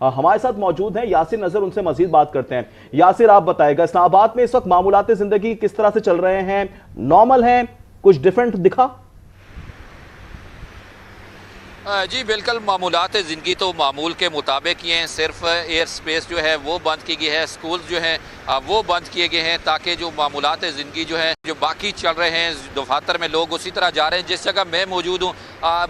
ہمارے ساتھ موجود ہیں یاسر نذر، ان سے مزید بات کرتے ہیں۔ یاسر آپ بتائے گا اسلام آباد میں اس وقت معمولات زندگی کس طرح سے چل رہے ہیں؟ نارمل ہیں؟ کچھ ڈیفرنٹ دکھا؟ جی بالکل، معمولات زندگی تو معمول کے مطابق ہی ہیں، صرف ایئر سپیس جو ہے وہ بند کی گئی ہے، سکول جو ہیں وہ بند کیے گئے ہیں تاکہ جو معمولات زندگی جو ہیں جو باقی چل رہے ہیں دفاتر میں لوگ اسی طرح جا رہے ہیں۔ جس جگہ میں موجود ہوں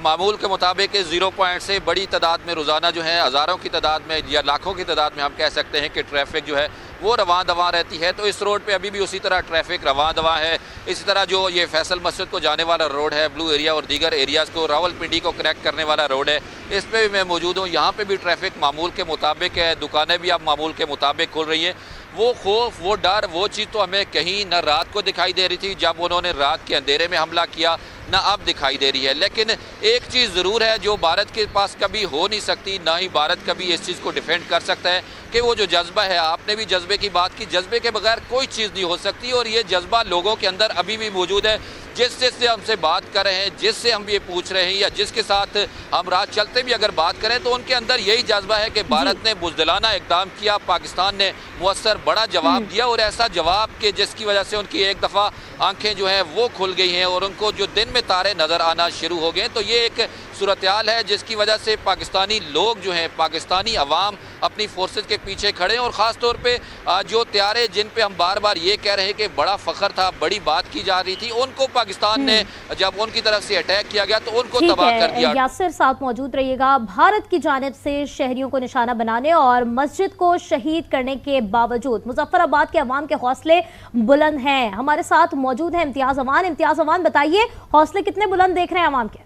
معمول کے مطابق 0 پوائنٹ سے بڑی تعداد میں روزانہ جو ہے ہزاروں کی تعداد میں یا لاکھوں کی تعداد میں ہم کہہ سکتے ہیں کہ ٹریفک جو ہے وہ رواں دواں رہتی ہے۔ تو اس روڈ پہ ابھی بھی اسی طرح ٹریفک رواں دواں ہے۔ اسی طرح جو یہ فیصل مسجد کو جانے والا روڈ ہے، بلو ایریا اور دیگر ایریاز کو راولپنڈی کو کنیکٹ کرنے والا روڈ ہے، اس پہ بھی میں موجود ہوں۔ یہاں پہ بھی ٹریفک معمول کے مطابق ہے، دکانیں بھی اب معمول کے مطابق کھل رہی ہیں۔ وہ خوف، وہ ڈر، وہ چیز تو ہمیں کہیں نہ رات کو دکھائی دے رہی تھی جب انہوں نے رات کے اندھیرے میں حملہ کیا، نہ اب دکھائی دے رہی ہے۔ لیکن ایک چیز ضرور ہے جو بھارت کے پاس کبھی ہو نہیں سکتی، نہ ہی بھارت کبھی اس چیز کو ڈیفینڈ کر سکتا ہے، کہ وہ جو جذبہ ہے، آپ نے بھی جذبے کی بات کی، جذبے کے بغیر کوئی چیز نہیں ہو سکتی، اور یہ جذبہ لوگوں کے اندر ابھی بھی موجود ہے۔ جس سے ہم سے بات کر رہے ہیں، جس سے ہم یہ پوچھ رہے ہیں، یا جس کے ساتھ ہم رات چلتے بھی اگر بات کریں تو ان کے اندر یہی جذبہ ہے کہ بھارت نے بزدلانہ اقدام کیا، پاکستان نے مؤثر بڑا جواب دیا، اور ایسا جواب کہ جس کی وجہ سے ان کی ایک دفعہ آنکھیں جو ہیں وہ کھل گئی ہیں اور ان کو جو دن میں تارے نظر آنا شروع ہو گئے۔ تو یہ ایک صورتحال ہے جس کی وجہ سے پاکستانی لوگ جو ہیں، پاکستانی عوام اپنی فورسز کے پیچھے کھڑے ہیں، اور خاص طور پہ جو طیارے جن پہ ہم بار بار یہ کہہ رہے ہیں کہ بڑا فخر تھا، بڑی بات کی جا رہی تھی، ان کو پاکستان نے جب ان کی طرف سے اٹیک کیا گیا تو ان کو تباہ کر دیا۔ یاسر ساتھ موجود رہیے گا۔ بھارت کی جانب سے شہریوں کو نشانہ بنانے اور مسجد کو شہید کرنے کے باوجود مظفر آباد کے عوام کے حوصلے بلند ہیں۔ ہمارے ساتھ موجود ہیں امتیاز امان۔ امتیاز امان، بتائیے حوصلے کتنے بلند دیکھ رہے ہیں عوام کے؟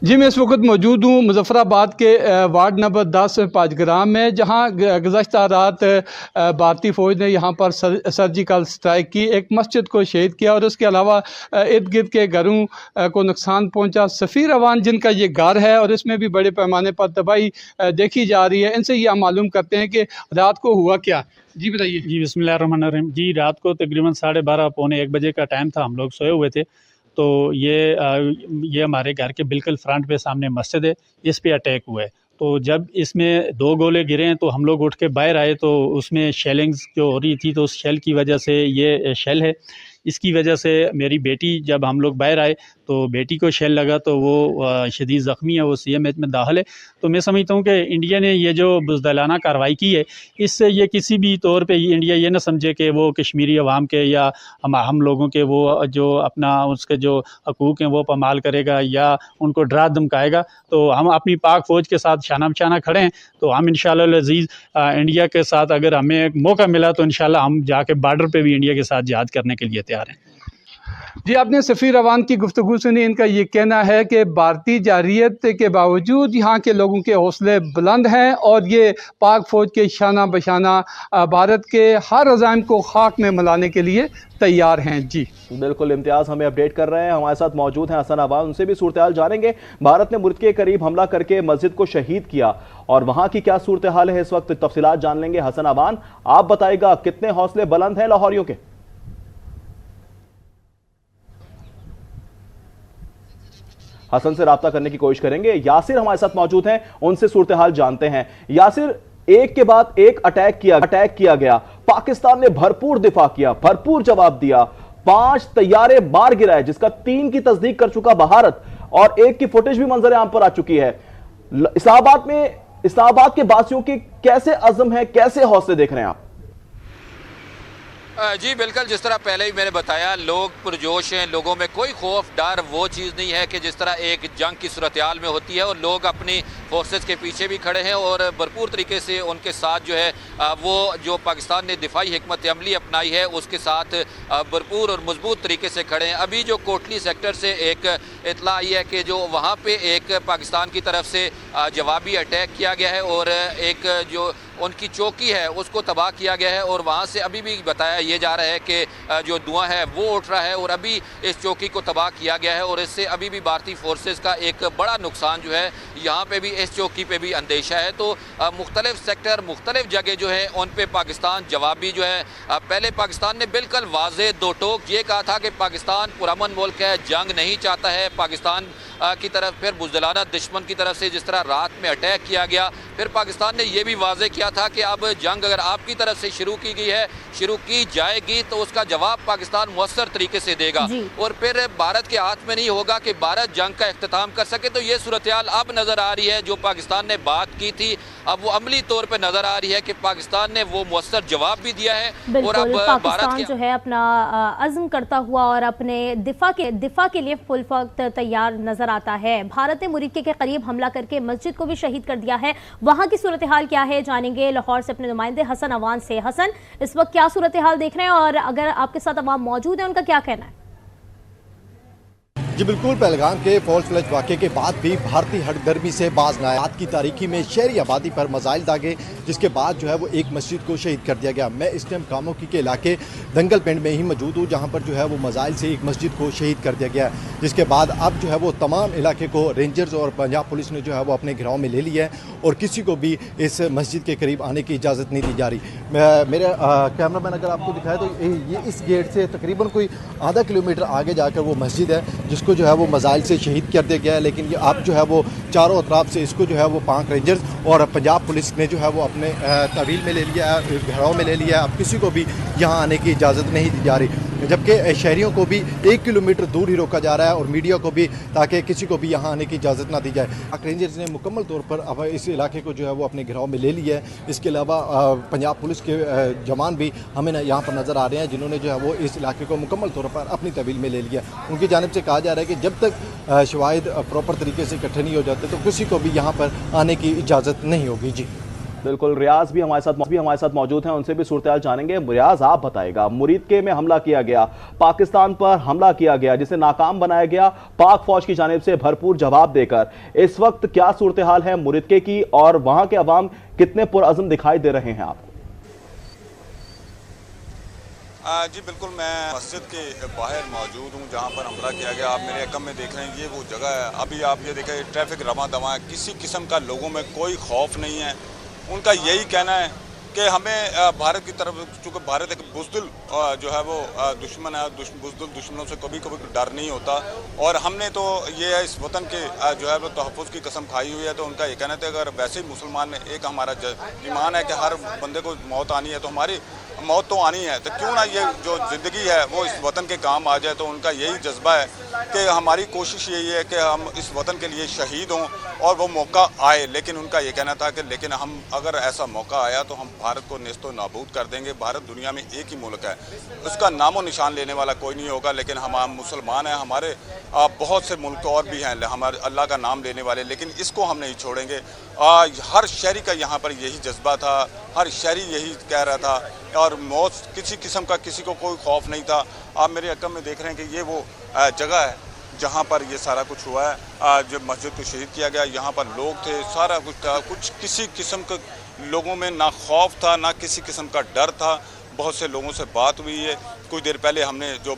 جی میں اس وقت موجود ہوں مظفر آباد کے وارڈ نمبر 10 پاجگرام میں، جہاں گزشتہ رات بھارتی فوج نے یہاں پر سرجیکل سٹرائک کی، ایک مسجد کو شہید کیا، اور اس کے علاوہ ارد گرد کے گھروں کو نقصان پہنچا۔ سفیر اوان جن کا یہ گھر ہے اور اس میں بھی بڑے پیمانے پر تباہی دیکھی جا رہی ہے، ان سے یہ ہم معلوم کرتے ہیں کہ رات کو ہوا کیا۔ جی بتائیے۔ جی بسم اللہ الرحمن الرحیم۔ جی رات کو تقریباً 12:30 پونے 1 بجے کا ٹائم تھا، ہم لوگ سوئے ہوئے تھے، تو یہ ہمارے گھر کے بالکل فرنٹ پہ سامنے مسجد ہے، اس پہ اٹیک ہوا ہے۔ تو جب اس میں 2 گولے گرے ہیں تو ہم لوگ اٹھ کے باہر آئے تو اس میں شیلنگز جو ہو رہی تھی، تو اس شیل کی وجہ سے یہ شیل ہے، اس کی وجہ سے میری بیٹی، جب ہم لوگ باہر آئے تو بیٹی کو شیل لگا تو وہ شدید زخمی ہے، وہ CMH میں داخل ہے۔ تو میں سمجھتا ہوں کہ انڈیا نے یہ جو بزدلانہ کارروائی کی ہے، اس سے یہ کسی بھی طور پہ انڈیا یہ نہ سمجھے کہ وہ کشمیری عوام کے یا ہم لوگوں کے وہ جو اپنا اس کے جو حقوق ہیں وہ پامال کرے گا یا ان کو ڈرا دھمکائے گا۔ تو ہم اپنی پاک فوج کے ساتھ شانہ بشانہ کھڑے ہیں، تو ہم انشاءاللہ العزیز انڈیا کے ساتھ اگر ہمیں ایک موقع ملا تو انشاءاللہ ہم جا کے بارڈر پہ بھی انڈیا کے ساتھ جہاد کرنے کے لیے تیار ہیں۔ جی آپ نے سفیر اوان کی گفتگو سنی، ان کا یہ کہنا ہے کہ بھارتی جارحیت کے باوجود یہاں کے لوگوں کے حوصلے بلند ہیں، اور یہ پاک فوج کے شانہ بشانہ بھارت کے ہر عزائم کو خاک میں ملانے کے لیے تیار ہیں۔ جی بالکل، امتیاز ہمیں اپڈیٹ کر رہے ہیں، ہمارے ساتھ موجود ہیں حسن آباد، ان سے بھی صورتحال جانیں گے۔ بھارت نے مرد کے قریب حملہ کر کے مسجد کو شہید کیا، اور وہاں کی کیا صورتحال ہے اس وقت، تفصیلات جان لیں گے۔ حسن آباد آپ بتائے گا کتنے حوصلے بلند ہیں لاہوریوں کے؟ حسن سے رابطہ کرنے کی کوشش کریں گے۔ یاسر ہمارے ساتھ موجود ہیں، ان سے صورتحال جانتے ہیں۔ یاسر، ایک کے بعد ایک اٹیک کیا گیا، پاکستان نے بھرپور دفاع کیا، بھرپور جواب دیا، 5 طیارے بار گرائے، جس کا 3 کی تصدیق کر چکا بھارت، اور 1 کی فوٹیج بھی منظر عام پر آ چکی ہے۔ اسلام آباد کے باسیوں کے کیسے عزم ہے، کیسے حوصلے دیکھ رہے ہیں آپ؟ جی بالکل، جس طرح پہلے ہی میں نے بتایا، لوگ پرجوش ہیں، لوگوں میں کوئی خوف ڈر وہ چیز نہیں ہے کہ جس طرح ایک جنگ کی صورتحال میں ہوتی ہے، اور لوگ اپنی فورسز کے پیچھے بھی کھڑے ہیں، اور بھرپور طریقے سے ان کے ساتھ جو ہے وہ جو پاکستان نے دفاعی حکمت عملی اپنائی ہے اس کے ساتھ بھرپور اور مضبوط طریقے سے کھڑے ہیں۔ ابھی جو کوٹلی سیکٹر سے ایک اطلاع آئی ہے کہ جو وہاں پہ ایک پاکستان کی طرف سے جوابی اٹیک کیا گیا ہے، اور ایک جو ان کی چوکی ہے اس کو تباہ کیا گیا ہے، اور وہاں سے ابھی بھی بتایا یہ جا رہا ہے کہ جو دھواں ہے وہ اٹھ رہا ہے، اور ابھی اس چوکی کو تباہ کیا گیا ہے، اور اس سے ابھی بھی بھارتی فورسز کا ایک بڑا نقصان جو ہے یہاں پہ بھی اس چوکی پہ بھی اندیشہ ہے۔ تو مختلف سیکٹر، مختلف جگہ जो है उन पे पाकिस्तान जवाबी जो है पहले पाकिस्तान ने बिल्कुल वाज़ेह दो टोक ये कहा था कि पाकिस्तान पुरअमन मुल्क है, जंग नहीं चाहता है पाकिस्तान की तरफ। फिर बुज़दिलाना दुश्मन की तरफ से जिस तरह रात में अटैक किया गया, फिर पाकिस्तान ने ये भी वाज़ेह किया था कि अब जंग अगर आपकी तरफ से शुरू की गई है, शुरू की जाएगी तो उसका जवाब पाकिस्तान मुअस्सर तरीके से देगा और फिर भारत के हाथ में नहीं होगा कि भारत जंग का इख्तिताम कर सके। तो ये सूरत हाल अब नज़र आ रही है, जो पाकिस्तान ने बात की थी अब वो अमली तौर पर नज़र आ रही है कि पाकिस्तान ने वो मुअस्सर जवाब भी दिया है और अब पाकिस्तान जो है अपना अज़्म करता हुआ और अपने दिफा के लिए फुल वक्त तैयार नजर आता है। भारत ने मुरीद के करीब हमला करके मस्जिद को भी शहीद कर दिया है। वहां की सूरत हाल क्या है जानेंगे लाहौर से अपने नुमाइंदे हसन अवान से। हसन, इस वक्त क्या सूरत हाल देख रहे हैं और अगर आपके साथ अवाम मौजूद है उनका क्या कहना है? जी बिल्कुल, पहलगाम के फौज फ्लश वाक़े के बाद भी भारतीय हटदर्मी से बाज न आए। आज की तारीखी में शहरी आबादी पर मज़ाइल दागे, जिसके बाद जो है वो एक मस्जिद को शहीद कर दिया गया। मैं इस टाइम कामोकी के इलाके दंगल पिंड में ही मौजूद हूँ, जहाँ पर जो है वो मज़ाइल से एक मस्जिद को शहीद कर दिया गया, जिसके बाद अब जो है वो तमाम इलाके को रेंजर्स और पंजाब पुलिस ने जो है वो अपने घिराव में ले लिया है और किसी को भी इस मस्जिद के करीब आने की इजाज़त नहीं दी जा रही। मेरे कैमरामैन अगर आपको दिखाए तो ये इस गेट से तकरीबन कोई आधा किलोमीटर आगे जाकर वो मस्जिद है, जिसको जो है वो मज़ाइल से शहीद कर दिया गया है। लेकिन ये अब जो है वो चारों अतराफ से इसको जो है वो पाक रेंजर्स और पंजाब पुलिस ने जो है वो अपने तहवील में ले लिया है, घिराव में ले लिया है। अब किसी को भी यहाँ आने की इजाज़त नहीं दी जा रही, जबकि शहरियों को भी 1 किलोमीटर दूर ही रोका जा रहा है और मीडिया को भी, ताकि किसी को भी यहाँ आने की इजाज़त ना दी जाए। पाक रेंजर्स ने मुकम्मल तौर पर अब इस इलाके को जो है वो अपने घिराव में ले लिया है। इसके अलावा पंजाब पुलिस के जवान भी हमें यहाँ पर नज़र आ रहे हैं, जिन्होंने जो है वो इस इलाके को मुकम्मल तौर पर अपनी तहवील में ले लिया। उनकी जानिब से कहा जा रहा है कि जब तक शवाहिद प्रॉपर तरीके से इकट्ठे नहीं हो जाते तो किसी को भी यहाँ पर आने की इजाज़त नहीं होगी। जी बिल्कुल, रियाज भी हमारे साथ मौजूद हैं, उनसे भी सूरत हाल जानेंगे। रियाज, आप बताएगा, मुरीद के में हमला किया गया, पाकिस्तान पर हमला किया गया, जिसे नाकाम बनाया गया पाक फौज की जानिब से भरपूर जवाब देकर। इस वक्त क्या सूरत हाल है मुरीद के की और वहां के अवाम कितने पुरअज़्म दिखाई दे रहे हैं आपको? जी बिल्कुल, मैं मस्जिद के बाहर मौजूद हूँ जहाँ पर हमला किया गया। आप मेरे अकम में देख रहे हैं, ये वो जगह है। अभी आप ये देखें, ट्रैफिक रवा दवा है, किसी किस्म का लोगों में कोई खौफ नहीं है। उनका यही कहना है कि हमें भारत की तरफ, चूँकि भारत एक बुज़दिल जो है वो दुश्मन है, बुज़दिल दुश्मनों से कभी कभी डर नहीं होता और हमने तो ये है इस वतन के जो है वो तहफ़्फ़ुज़ की कसम खाई हुई है। तो उनका ये कहना था अगर वैसे ही मुसलमान में एक हमारा ईमान है कि हर बंदे को मौत आनी है, तो हमारी मौत तो आनी है, तो क्यों ना ये जो ज़िंदगी है वो इस वतन के काम आ जाए। तो उनका यही जज्बा है कि हमारी कोशिश यही है कि हम इस वतन के लिए शहीद हों और वो मौका आए। लेकिन उनका ये कहना था कि लेकिन हम अगर ऐसा मौका आया तो हम भारत को नेस्तो नाबूद कर देंगे। भारत दुनिया में एक ही मुल्क है, उसका नामो निशान लेने वाला कोई नहीं होगा। लेकिन हम मुसलमान हैं, हमारे बहुत से मुल्क और भी हैं हमारे अल्लाह का नाम लेने वाले, लेकिन इसको हम नहीं छोड़ेंगे। हर शहरी का यहाँ पर यही जज्बा था, हर शहरी यही कह रहा था और मौत किसी किस्म का किसी को कोई खौफ नहीं था। आप मेरे अकम में देख रहे हैं कि ये वो जगह है जहाँ पर ये सारा कुछ हुआ है। जब मस्जिद को शहीद किया गया, यहाँ पर लोग थे, सारा कुछ था, कुछ किसी किस्म का लोगों में ना खौफ था ना किसी किस्म का डर था। बहुत से लोगों से बात हुई है, कुछ देर पहले हमने जो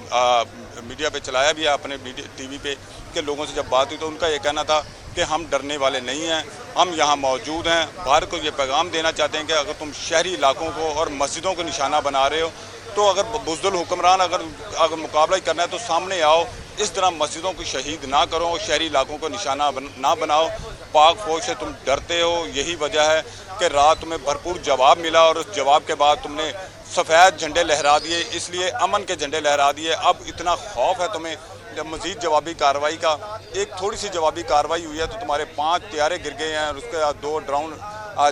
मीडिया पे चलाया भी है अपने टीवी पे, के लोगों से जब बात हुई तो उनका ये कहना था कि हम डरने वाले नहीं हैं, हम यहाँ मौजूद हैं। भारत को ये पैगाम देना चाहते हैं कि अगर तुम शहरी इलाकों को और मस्जिदों को निशाना बना रहे हो तो अगर बुज़दिल हुक्मरान अगर मुकाबला ही करना है तो सामने आओ, इस तरह मस्जिदों को शहीद ना करो और शहरी इलाकों को निशाना ना बनाओ। पाक फौज से तुम डरते हो, यही वजह है कि रात में भरपूर जवाब मिला और उस जवाब के बाद तुमने सफ़ेद झंडे लहरा दिए, इसलिए अमन के झंडे लहरा दिए। अब इतना खौफ है तुम्हें जब मज़ीद जवाबी कार्रवाई का, एक थोड़ी सी जवाबी कार्रवाई हुई है तो तुम्हारे 5 तैयारे गिर गए हैं और उसके बाद 2 ड्रोन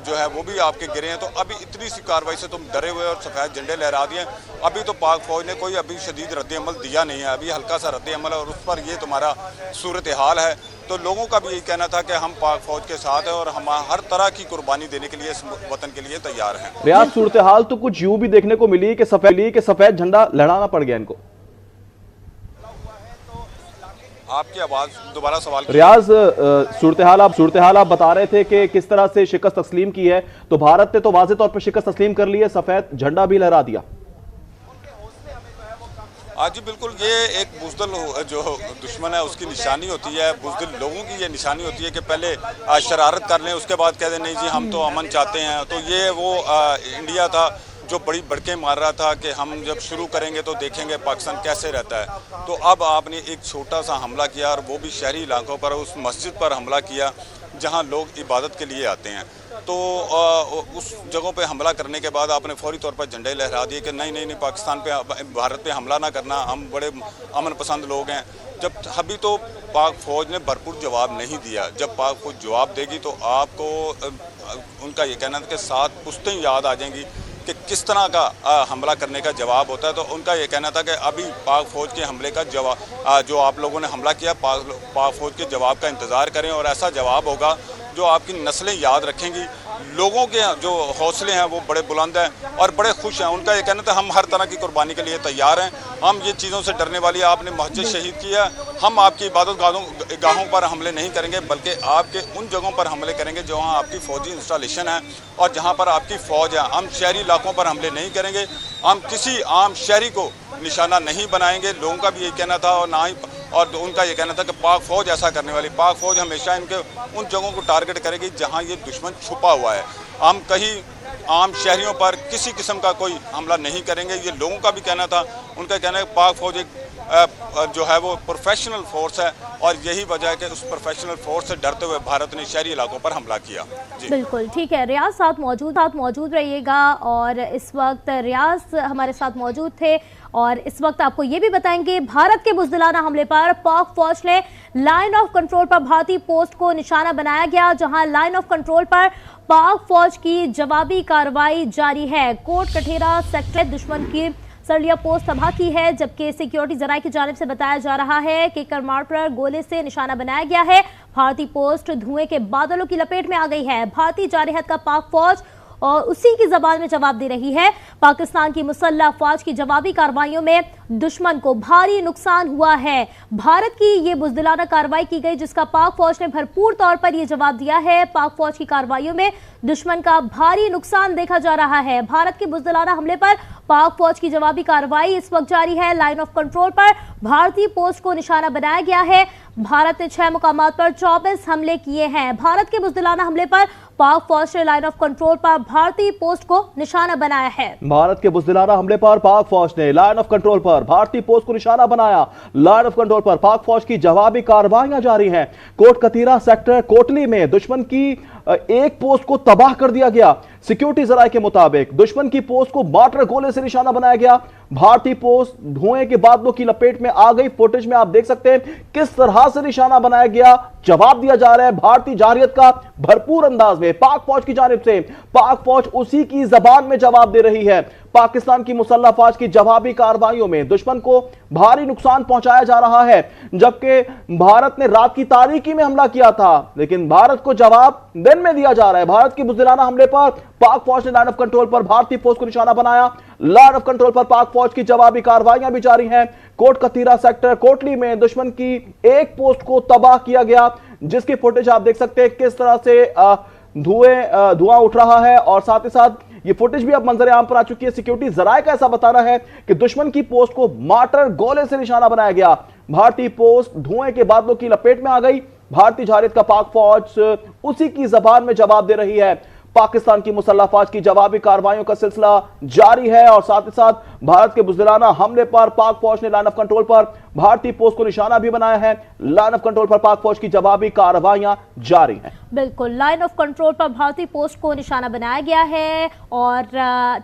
जो है वो भी आपके गिरे हैं। तो अभी इतनी सी कार्रवाई से तुम डरे हुए और सफ़ेद झंडे लहरा दिए। अभी तो पाक फौज ने कोई अभी शदीद रद्द-ए-अमल दिया नहीं है, अभी हल्का सा रद्द-ए-अमल है और उस पर ये तुम्हारा सूरत हाल है। तो लोगों का भी यही कहना था कि हम पाक फौज के साथ हैं और हम हर तरह की कुर्बानी देने के लिए इस वतन के लिए तैयार हैं। रियाज, सूरत हाल तो कुछ यूं भी देखने को मिली कि सफेद झंडा लहराना पड़ गया इनको। आपकी आवाज़ दोबारा सवाल। रियाज, सूरत हाल आप बता रहे थे कि किस तरह से शिकस्त तस्लीम की है, तो भारत ने तो वाज़ेह तौर पर शिकस्त तस्लीम कर ली है, सफेद झंडा भी लहरा दिया। जी बिल्कुल, ये एक बुज़दिल जो दुश्मन है उसकी निशानी होती है, बुज़दिल लोगों की ये निशानी होती है कि पहले शरारत कर लें, उसके बाद कह दें नहीं जी हम तो अमन चाहते हैं। तो ये वो इंडिया था जो बड़ी बड़के मार रहा था कि हम जब शुरू करेंगे तो देखेंगे पाकिस्तान कैसे रहता है। तो अब आपने एक छोटा सा हमला किया और वो भी शहरी इलाकों पर, उस मस्जिद पर हमला किया जहां लोग इबादत के लिए आते हैं। तो उस जगहों पे हमला करने के बाद आपने फौरी तौर पर झंडे लहरा दिए कि नहीं पाकिस्तान पे, भारत पे हमला ना करना, हम बड़े अमन पसंद लोग हैं। जब अभी तो पाक फ़ौज ने भरपूर जवाब नहीं दिया। जब पाक फ़ौज जवाब देगी तो आपको उनका ये कहना था कि 7 पुश्तें याद आ जाएंगी कि किस तरह का हमला करने का जवाब होता है। तो उनका ये कहना था कि अभी पाक फ़ौज के हमले का जवाब, जो आप लोगों ने हमला किया, पाक फ़ौज के जवाब का इंतज़ार करें और ऐसा जवाब होगा जो आपकी नस्लें याद रखेंगी। लोगों के जो हौसले हैं वो बड़े बुलंद हैं और बड़े खुश हैं। उनका ये कहना था हम हर तरह की कुर्बानी के लिए तैयार हैं, हम ये चीज़ों से डरने वाली, आपने मस्जिद शहीद किया, हम आपकी इबादत गाहों पर हमले नहीं करेंगे बल्कि आपके उन जगहों पर हमले करेंगे जहाँ आपकी फ़ौजी इंस्टॉलेशन है और जहाँ पर आपकी फ़ौज है। हम शहरी इलाकों पर हमले नहीं करेंगे, हम किसी आम शहरी को निशाना नहीं बनाएंगे। लोगों का भी ये कहना था और ना ही, और उनका ये कहना था कि पाक फ़ौज ऐसा करने वाली, पाक फ़ौज हमेशा इनके उन जगहों को टारगेट करेगी जहां ये दुश्मन छुपा हुआ है। हम कहीं आम शहरियों पर किसी किस्म का कोई हमला नहीं करेंगे, ये लोगों का भी कहना था। उनका कहना है पाक फ़ौज एक जो है वो प्रोफेशनल फोर्स है और यही वजह है कि उस प्रोफेशनल फोर्स से डरते हुए भारत ने शहरी इलाकों पर हमला किया। जी बिल्कुल ठीक है, रियाज साथ मौजूद रहिएगा। और इस वक्त रियाज हमारे साथ मौजूद थे और इस वक्त आपको ये भी बताएंगे भारत के बुज़दिलाना हमले पर पाक फौज ने लाइन ऑफ कंट्रोल पर भारतीय पोस्ट को निशाना बनाया गया, जहां लाइन ऑफ कंट्रोल पर पाक फौज की जवाबी कार्रवाई जारी है। कोट कठेरा सेक्टर दुश्मन की सरलिया पोस्ट तबाह की है, जबकि सिक्योरिटी जराये की जानिब से बताया जा रहा है कि करमाड़ पर गोले से निशाना बनाया गया है। भारतीय पोस्ट धुएं के बादलों की लपेट में आ गई है। भारतीय जारहत का पाक फौज और उसी की जबान में जवाब दे रही है। पाकिस्तान की मुसल्लह फौज की जवाबी कार्रवाइयों में दुश्मन को भारी नुकसान हुआ है। भारत की ये बुज़दिलाना कार्रवाई की गई जिसका पाक फौज ने भरपूर तौर पर यह जवाब दिया है। पाक फौज की कार्रवाइयों में दुश्मन का भारी नुकसान देखा जा रहा है। भारत के बुज़दिलाना हमले पर पाक फौज की जवाबी कार्रवाई इस वक्त जारी है। लाइन ऑफ कंट्रोल पर भारतीय पोस्ट को निशाना बनाया गया है। भारत ने 6 मुकामात पर 24 हमले किए हैं। भारत के बुज़दिलाना हमले पर पाक फौज ने लाइन ऑफ कंट्रोल पर भारतीय पोस्ट को निशाना बनाया है। भारत के बुज़दिलाना हमले पर पाक फौज ने लाइन ऑफ कंट्रोल पर भारतीय पोस्ट को निशाना बनाया। लाइन ऑफ कंट्रोल पर पाक फौज की जवाबी कार्रवाइयां जारी हैं। कोट कतीरा सेक्टर कोटली में दुश्मन की एक पोस्ट को तबाह कर दिया गया। सिक्योरिटी जराये के मुताबिक दुश्मन की पोस्ट को मार्टर गोले से निशाना बनाया गया। भारतीय पोस्ट धुएं के बादलों की लपेट में आ गई। फुटेज में आप देख सकते हैं किस तरह से निशाना बनाया गया, जवाब दिया जा रहा है भारतीय जारहियत का भरपूर अंदाज में पाक फौज की जानिब से। पाक फौज उसी की जबान में जवाब दे रही है। पाकिस्तान की मुसल्लह फौज की जवाबी कार्रवाइयों में दुश्मन को भारी नुकसान पहुंचाया जा रहा है, जबकि भारत ने रात की तारीकी में हमला किया था, लेकिन भारत को जवाब दिन में दिया जा रहा है। भारत की बुज़दिलाना हमले पर पाक फौज ने लाइन ऑफ कंट्रोल पर भारतीय पोस्ट को निशाना बनाया। लाइन ऑफ कंट्रोल पर पाक फौज की जवाबी कार्रवाइयां भी जारी हैं। कोट कतीरा सेक्टर कोटली में दुश्मन की एक पोस्ट को तबाह किया गया, जिसकी फुटेज आप देख सकते हैं किस तरह से धुआं उठ रहा है और साथ ही साथ ये फुटेज भी अब मंजर आम पर आ चुकी है। सिक्योरिटी जराये का ऐसा बताना है कि दुश्मन की पोस्ट को मार्टर गोले से निशाना बनाया गया। भारतीय पोस्ट धुएं के बादलों की लपेट में आ गई। भारतीय जारहियत का पाक फौज उसी की जबान में जवाब दे रही है। पाकिस्तान की मुसल्लह फौज की जवाबी कार्रवाइयों का सिलसिला जारी है और साथ ही साथ भारत के बुज़दिलाना हमले पर पाक फौज ने लाइन ऑफ कंट्रोल पर भारतीय पोस्ट को निशाना भी बनाया है। लाइन ऑफ कंट्रोल पर पाक फौज की जवाबी कार्रवाइयां जारी हैं। बिल्कुल, लाइन ऑफ कंट्रोल पर भारतीय पोस्ट को निशाना बनाया गया है और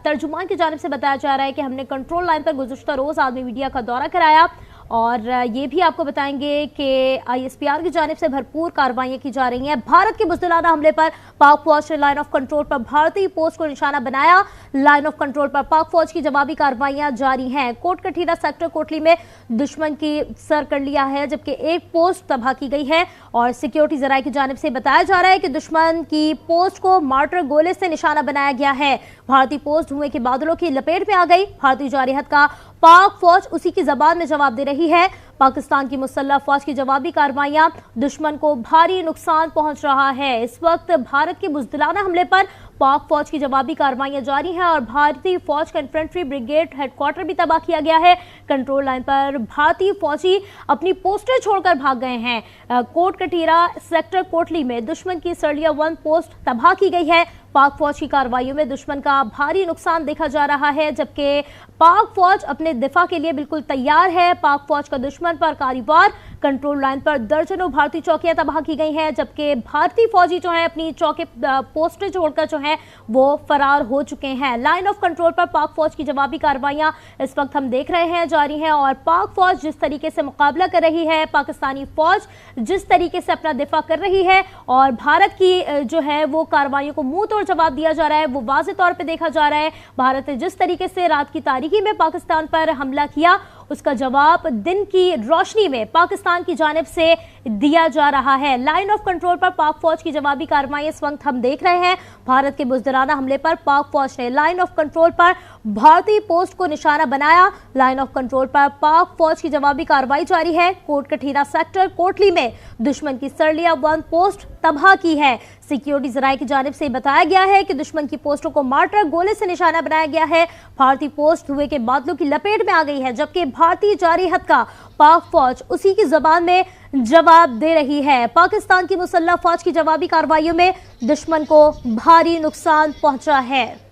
तर्जुमान की जानिब से बताया जा रहा है कि हमने कंट्रोल लाइन पर गुज़िश्ता रोज आदमी मीडिया का दौरा कराया और ये भी आपको बताएंगे कि ISPR की जानिब से भरपूर कार्रवाइयाँ की जा रही हैं। भारत के बुज़दिलाना हमले पर पाक फौज ने लाइन ऑफ कंट्रोल पर भारतीय पोस्ट को निशाना बनाया। लाइन ऑफ कंट्रोल पर पाक फौज की जवाबी कार्रवाइयाँ जारी हैं। कोट कठीरा सेक्टर कोटली में दुश्मन की सर कर लिया है, जबकि एक पोस्ट तबाह की गई है और सिक्योरिटी जराये की जानिब से बताया जा रहा है कि दुश्मन की पोस्ट को मार्टर गोले से निशाना बनाया गया है। भारतीय पोस्ट धुएं के बादलों की लपेट में आ गई। भारतीय जारहियत का पाक फौज उसी की जबान में जवाब दे रही है। पाकिस्तान की मुसल्लह फौज की जवाबी कार्रवाइयां, दुश्मन को भारी नुकसान पहुंच रहा है। इस वक्त भारत के बुज़दिलाना हमले पर पाक फौज की जवाबी कार्रवाइयां जारी हैं और भारतीय फौज का इन्फेंट्री ब्रिगेड हेडक्वार्टर भी तबाह किया गया है। कंट्रोल लाइन पर भारतीय फौजी अपनी पोस्टें छोड़कर भाग गए हैं। कोट कटीरा सेक्टर कोटली में दुश्मन की सरलिया 1 पोस्ट तबाह की गई है। पाक फौज की कार्रवाइयों में दुश्मन का भारी नुकसान देखा जा रहा है, जबकि पाक फौज अपने दिफा के लिए बिल्कुल तैयार है। पाक फौज का दुश्मन पर कारवार, कंट्रोल लाइन पर दर्जनों भारतीय चौकियां तबाह की गई हैं, जबकि भारतीय फौजी जो हैं अपनी चौके पोस्टें छोड़कर जो हैं वो फरार हो चुके हैं। लाइन ऑफ कंट्रोल पर पाक फौज की जवाबी कार्रवाइयां इस वक्त हम देख रहे हैं जारी हैं और पाक फौज जिस तरीके से मुकाबला कर रही है, पाकिस्तानी फौज जिस तरीके से अपना दिफा कर रही है और भारत की जो है वो कार्रवाइयों को मुंह तोड़ जवाब दिया जा रहा है, वो वाज़ेह तौर पे देखा जा रहा है। भारत ने जिस तरीके से रात की तारीकी में पाकिस्तान पर हमला किया, उसका जवाब दिन की रोशनी में पाकिस्तान की जानिब से दिया जा रहा है। लाइन ऑफ कंट्रोल पर पाक फौज की जवाबी कार्रवाई इस वक्त हम देख रहे हैं। भारत के बुज़दिलाना हमले पर पाक फौज ने लाइन ऑफ कंट्रोल पर भारतीय पोस्ट को निशाना बनाया। लाइन ऑफ कंट्रोल पर पाक फौज की जवाबी कार्रवाई जारी है। कोट कठीरा सेक्टर कोटली में दुश्मन की सरलिया 1 पोस्ट तबाह की है। सिक्योरिटी जराये की जानिब से बताया गया है कि दुश्मन की पोस्टों को मार्टर गोले से निशाना बनाया गया है। भारतीय पोस्ट धुएं के बादलों की लपेट में आ गई है, जबकि भारतीय जारी हद का पाक फौज उसी की जबान में जवाब दे रही है। पाकिस्तान की मुसल्लह फौज की जवाबी कार्रवाइयों में दुश्मन को भारी नुकसान पहुंचा है।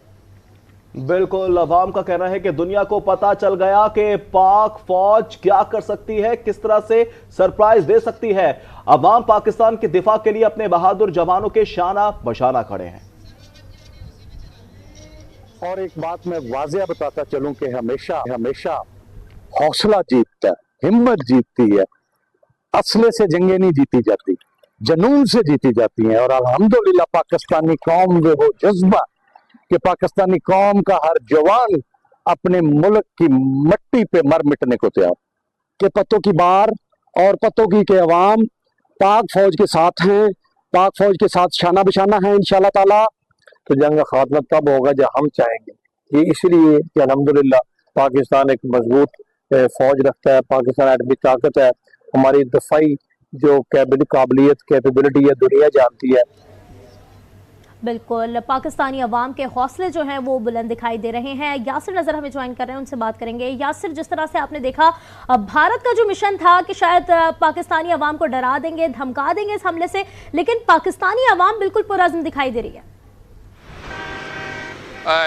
बिल्कुल, अवाम का कहना है कि दुनिया को पता चल गया कि पाक फौज क्या कर सकती है, किस तरह से सरप्राइज दे सकती है। अवाम पाकिस्तान के दिफा के लिए अपने बहादुर जवानों के शाना बशाना खड़े हैं। और एक बात मैं वाज़ेह बताता चलूं कि हमेशा हमेशा हौसला जीतता है, हिम्मत जीतती है। असले से जंगें नहीं जीती जाती, जनून से जीती जाती हैं। और अल्हम्दुलिल्लाह पाकिस्तानी कौम में वो जज्बा कि पाकिस्तानी कौम का हर जवान अपने मुल्क की मट्टी पे मर मिटने को तैयार, कि पत्तों की बार और पत्तों की के अवाम पाक फौज के साथ हैं, पाक फौज के साथ शाना बिशाना है इंशाल्लाह ताला। तो जंग का खात्मा तब होगा जब हम चाहेंगे। ये इसलिए कि अल्हम्दुलिल्लाह पाकिस्तान एक मजबूत फौज रखता है, पाकिस्तान एटमी ताकत है, हमारी दफाई जो काबिलियत कैपेबिलिटी है दुनिया जानती है। बिल्कुल, पाकिस्तानी अवाम के हौसले जो हैं वो बुलंद दिखाई दे रहे हैं। यासिर नजर हमें ज्वाइन कर रहे हैं, उनसे बात करेंगे। यासिर, जिस तरह से आपने देखा भारत का जो मिशन था कि शायद पाकिस्तानी अवाम को डरा देंगे, धमका देंगे इस हमले से, लेकिन पाकिस्तानी अवाम बिल्कुल पुरअज़्म दिखाई दे रही है।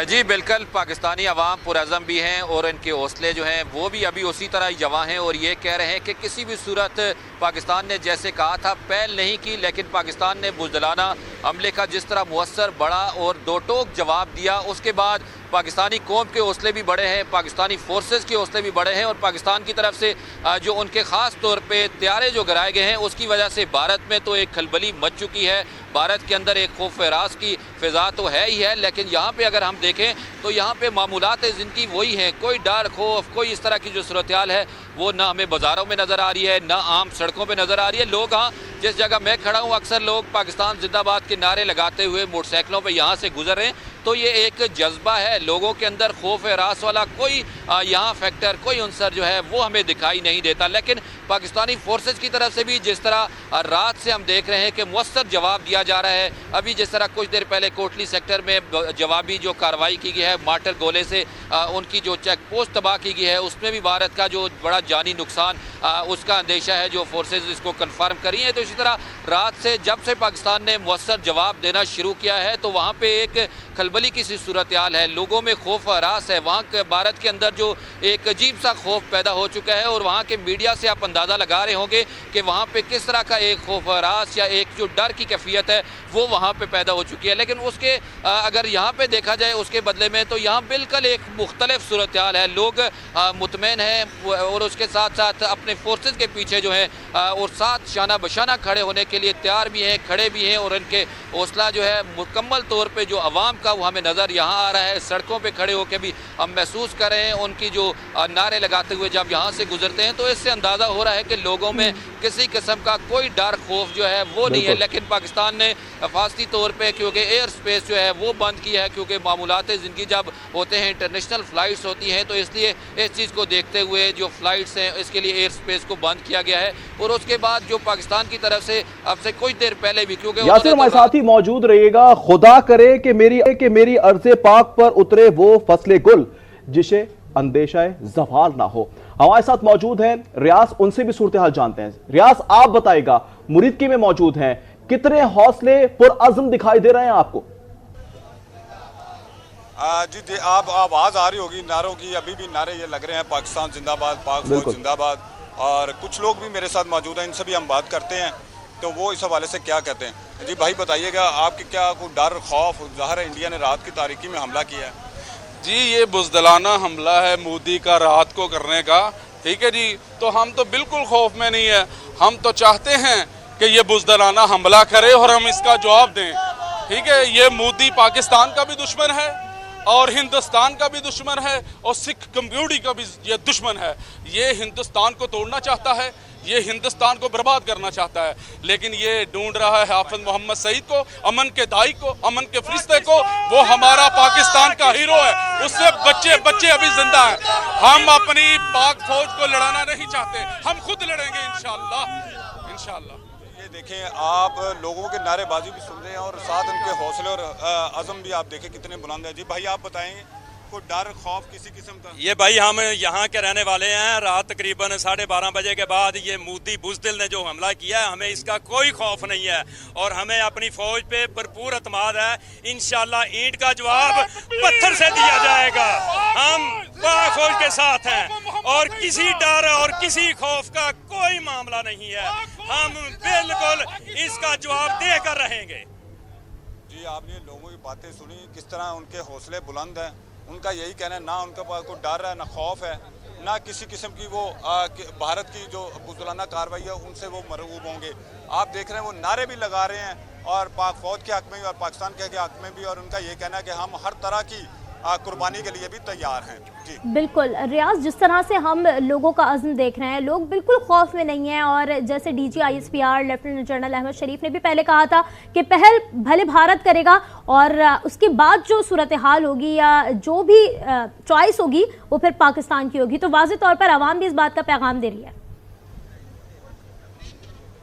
जी बिल्कुल, पाकिस्तानी अवाम पुरअज़्म भी हैं और इनके हौसले जो हैं वो भी अभी उसी तरह जवां हैं और ये कह रहे हैं कि किसी भी सूरत पाकिस्तान ने जैसे कहा था पहल नहीं की, लेकिन पाकिस्तान ने बुज़दिलाना हमले का जिस तरह मुअस्सर बड़ा और दो टोक जवाब दिया, उसके बाद पाकिस्तानी कौम के हौसले भी बड़े हैं, पाकिस्तानी फोर्सेस के हौसले भी बड़े हैं और पाकिस्तान की तरफ से जो उनके ख़ास तौर पे त्यारे जो गिराए गए हैं उसकी वजह से भारत में तो एक खलबली मच चुकी है। भारत के अंदर एक खौफ रास की फ़िज़ा तो है ही है, लेकिन यहाँ पे अगर हम देखें तो यहाँ पे मामूलात ज़िंदगी वही हैं। कोई डर खौफ, कोई इस तरह की जो सूरत हाल है वो ना हमें बाज़ारों में नज़र आ रही है, ना आम सड़कों पे नज़र आ रही है। लोग, हाँ, जिस जगह मैं खड़ा हूँ अक्सर लोग पाकिस्तान जिंदाबाद के नारे लगाते हुए मोटरसाइकिलों पे यहाँ से गुजर रहे हैं, तो ये एक जज्बा है लोगों के अंदर। खौफ रास वाला कोई यहाँ फैक्टर, कोई अंसर जो है वो हमें दिखाई नहीं देता। लेकिन पाकिस्तानी फोर्सेस की तरफ से भी जिस तरह रात से हम देख रहे हैं कि मुअस्सर जवाब दिया जा रहा है। अभी जिस तरह कुछ देर पहले कोटली सेक्टर में जवाबी जो कार्रवाई की गई है मार्टर गोले से, उनकी जो चेक पोस्ट तबाह की गई है उसमें भी भारत का जो बड़ा जानी नुकसान उसका अंदेशा है, जो फोर्सेज इसको कन्फर्म करी है। तो इसी तरह रात से जब से पाकिस्तान ने मुअस्सर जवाब देना शुरू किया है तो वहाँ पे एक खलबली की सी सूरत हाल है, लोगों में खौफ हरास है। वहाँ के भारत के अंदर जो एक अजीब सा खौफ पैदा हो चुका है और वहाँ के मीडिया से आप अंदाज़ा लगा रहे होंगे कि वहाँ पे किस तरह का एक खौफ हरास या एक जो डर की कैफियत है वो वहाँ पे पैदा हो चुकी है। लेकिन उसके अगर यहाँ पे देखा जाए उसके बदले में तो यहाँ बिल्कुल एक मुख्तलिफ सूरत हाल है। लोग मुतमईन हैं और उसके साथ साथ अपने फोर्सेस के पीछे जो है और साथ शाना बशाना खड़े होने के लिए तैयार भी हैं, खड़े भी हैं और इनके हौसला जो है मुकम्मल तौर पे जो अवाम का वो हमें नज़र यहाँ आ रहा है। सड़कों पे खड़े होकर भी हम महसूस कर रहे हैं उनकी जो नारे लगाते हुए जब यहाँ से गुजरते हैं, तो इससे अंदाज़ा हो रहा है कि लोगों में किसी किस्म का कोई डर खौफ जो है वो नहीं है। लेकिन पाकिस्तान ने हिफाजती तौर पे क्योंकि एयर स्पेस जो है वो बंद किया है, क्योंकि मामूलात ज़िंदगी जब होते हैं, इंटरनेशनल फ़्लाइट्स होती हैं, तो इसलिए इस चीज़ को देखते हुए जो फ़्लाइट्स हैं इसके लिए एयर स्पेस को बंद किया गया है। और उसके बाद जो पाकिस्तान की तरफ से अब से कुछ देर पहले भी, क्योंकि यासिर हमारे साथ ही मौजूद रहिएगा। खुदा करे कि मेरी अर्ज़े पाक पर उतरे वो फसले गुल जिसे अंदेशा ज़वाल ना हो। हमारे साथ मौजूद हैं रियाज, उनसे भी सूरत हाल जानते हैं। रियाज, आप बताइएगा, मुरीदकी में मौजूद हैं, कितने हौसले पुरअज़्म दिखाई दे रहे हैं आपको? जी आप आवाज़ आ रही होगी नारों की, अभी भी नारे ये लग रहे हैं, पाकिस्तान जिंदाबाद, पाक फौज जिंदाबाद। और कुछ लोग भी मेरे साथ मौजूद हैं, इनसे भी हम बात करते हैं तो वो इस हवाले से क्या कहते हैं। जी भाई बताइएगा, आपके क्या कोई डर खौफ? ज़ाहिर है इंडिया ने रात की तारीकी में हमला किया है। जी ये बुज़दिलाना हमला है मोदी का रात को करने का, ठीक है जी। तो हम तो बिल्कुल खौफ में नहीं है, हम तो चाहते हैं कि ये बुज़दिलाना हमला करे और हम इसका जवाब दें, ठीक है। ये मोदी पाकिस्तान का भी दुश्मन है और हिंदुस्तान का भी दुश्मन है और सिख कम्युनिटी का भी ये दुश्मन है। ये हिंदुस्तान को तोड़ना चाहता है, ये हिंदुस्तान को बर्बाद करना चाहता है, लेकिन ये ढूंढ रहा है हाफिज मोहम्मद सईद को, अमन के दाई को, अमन के फरिश्ते को। वो हमारा पाकिस्तान का हीरो है, उससे बच्चे अभी जिंदा हैं। हम अपनी पाक फौज को लड़ाना नहीं चाहते, हम खुद लड़ेंगे इंशाअल्लाह। ये देखें, आप लोगों के नारेबाजी भी सुन रहे हैं और साथ उनके हौसले और अज़म भी आप देखें कितने बुलंद है। जी भाई आप बताएंगे, कोई डर खौफ किसी किस्म का? ये भाई हम यहाँ के रहने वाले हैं। रात तकरीबन 12:30 बजे के बाद ये मोदी बुज़दिल ने जो हमला किया है, हमें इसका कोई खौफ नहीं है और हमें अपनी फौज पे भरपूर एतमाद है। इंशाल्लाह ईंट का जवाब पत्थर से दिया जाएगा। हम पाक फौज के साथ हैं और किसी डर और किसी खौफ का कोई मामला नहीं है। हम बिल्कुल इसका जवाब देकर रहेंगे। जी आपने लोगों की बातें सुनी, किस तरह उनके हौसले बुलंद हैं। उनका यही कहना है, ना उनके पास कोई डर है, ना खौफ है, ना किसी किस्म की वो भारत की जो बुज़दिलाना कार्रवाई है उनसे वो मरऊब होंगे। आप देख रहे हैं वो नारे भी लगा रहे हैं और पाक फौज के हक में भी और पाकिस्तान के हक में भी, और उनका ये कहना है कि हम हर तरह की कुर्बानी के लिए भी तैयार हैं। जी बिल्कुल रियाज, जिस तरह से हम लोगों का अज़्म देख रहे हैं, लोग बिल्कुल खौफ में नहीं हैं। और जैसे DG ISPR lieutenant general Ahmed Sharif ने भी पहले कहा था कि पहल भले भारत करेगा और उसके बाद जो सूरत हाल होगी या जो भी चॉइस होगी वो फिर पाकिस्तान की होगी। तो वाज़ेह तौर पर आवाम भी इस बात का पैगाम दे रही है।